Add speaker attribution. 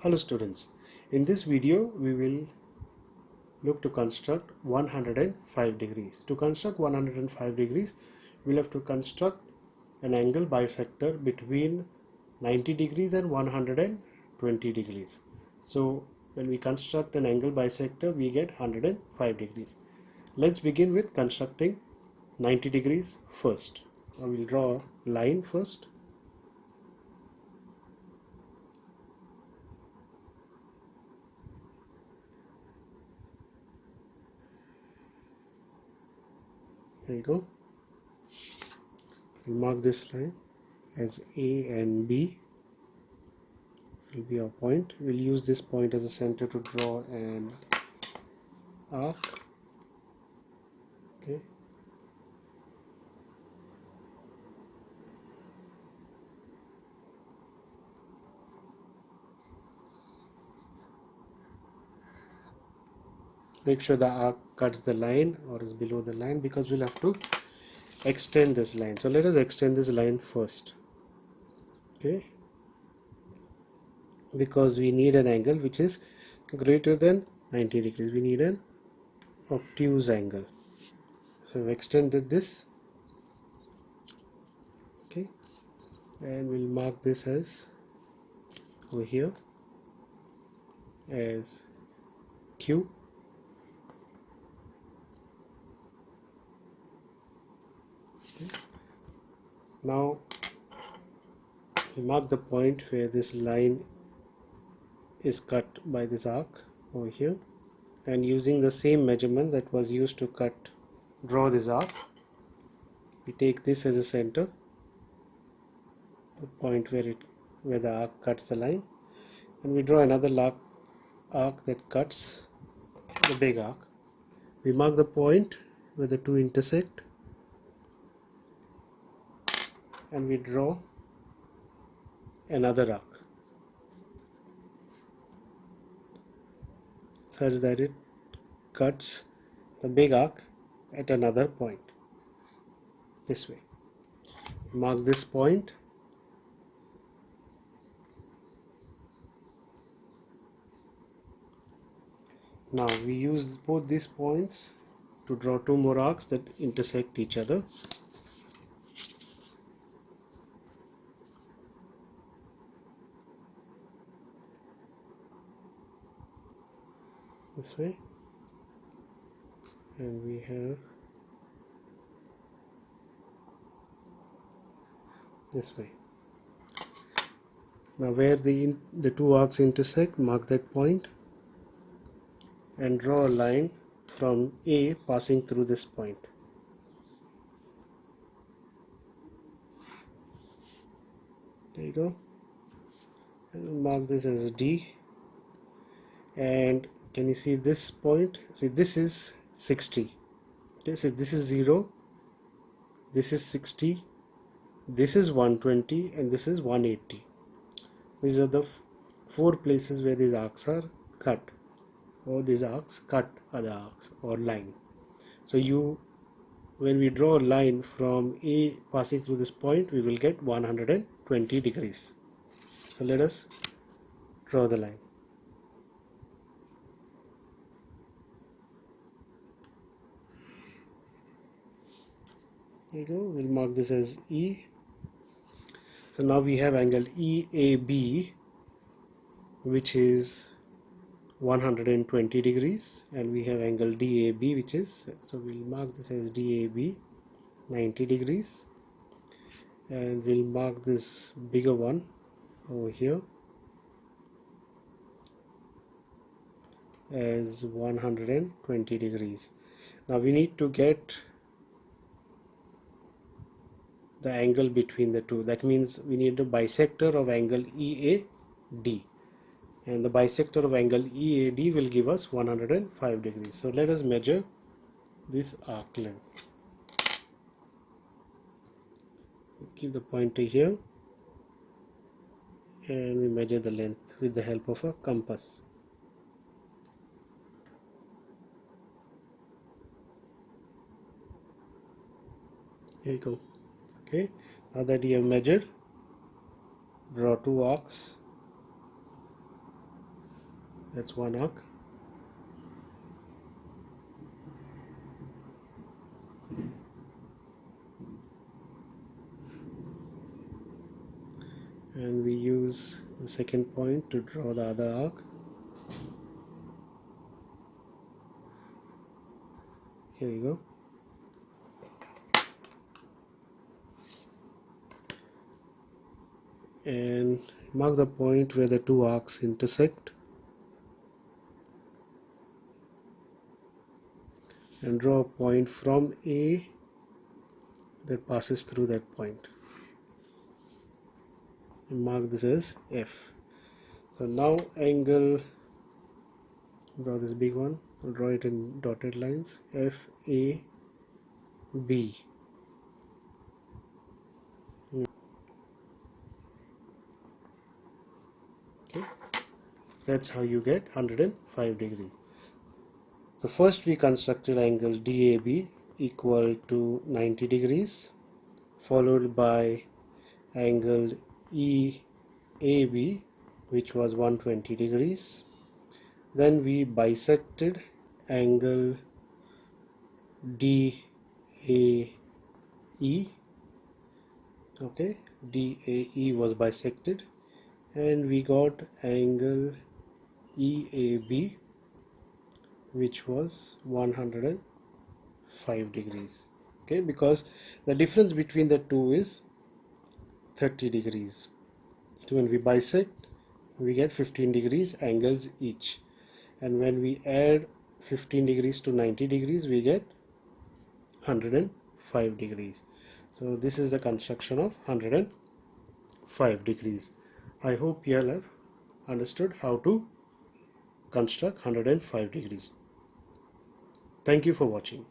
Speaker 1: Hello students, in this video we will look to construct 105 degrees. To construct 105 degrees, we'll have to construct an angle bisector between 90 degrees and 120 degrees. So when we construct an angle bisector, we get 105 degrees. Let's begin with constructing 90 degrees first. I will draw a line first. There you go. We'll mark this line as A and B will be our point. We'll use this point as a center to draw an arc. Okay. Make sure the arc cuts the line or is below the line, because we'll have to extend this line. So let us extend this line first. Okay. Because we need an angle which is greater than 90 degrees. We need an obtuse angle. So we've extended this. Okay. And we'll mark this as over here as Q. Now we mark the point where this line is cut by this arc over here, and using the same measurement that was used to draw this arc, we take this as a center, the point where the arc cuts the line, and we draw another arc that cuts the big arc. We mark the point where the two intersect, and we draw another arc such that it cuts the big arc at another point this way. Mark this point. Now we use both these points to draw two more arcs that intersect each other. This way, and we have this way. Now where the two arcs intersect, mark that point and draw a line from A passing through this point. There you go. And we'll mark this as D. And can you see this point? See, this is 60. Okay, so this is 0, this is 60, this is 120, and this is 180. These are the four places where these arcs are cut, or these arcs cut other arcs or line. So when we draw a line from A passing through this point, we will get 120 degrees. So let us draw the line. There you go. We'll mark this as E. So now we have angle EAB, which is 120 degrees, and we have angle DAB, which is, so we'll mark this as DAB 90 degrees, and we'll mark this bigger one over here as 120 degrees. Now we need to get the angle between the two. That means we need a bisector of angle EAD, and the bisector of angle EAD will give us 105 degrees. So let us measure this arc length. Keep the pointer here, and we measure the length with the help of a compass. Here you go. Okay, now that you have measured, draw two arcs That's one arc. And we use the second point to draw the other arc. Here you go. And mark the point where the two arcs intersect and draw a point from A that passes through that point. And mark this as F. So now angle, draw this big one, I'll draw it in dotted lines, FAB. Okay, that's how you get 105 degrees. So first we constructed angle DAB equal to 90 degrees, followed by angle EAB, which was 120 degrees. Then we bisected angle DAE. Okay, DAE was bisected, and we got angle EAB, which was 105 degrees. Okay, because the difference between the two is 30 degrees. So when we bisect, we get 15 degrees angles each, and when we add 15 degrees to 90 degrees, we get 105 degrees. So this is the construction of 105 degrees. I hope you all have understood how to construct 105 degrees. Thank you for watching.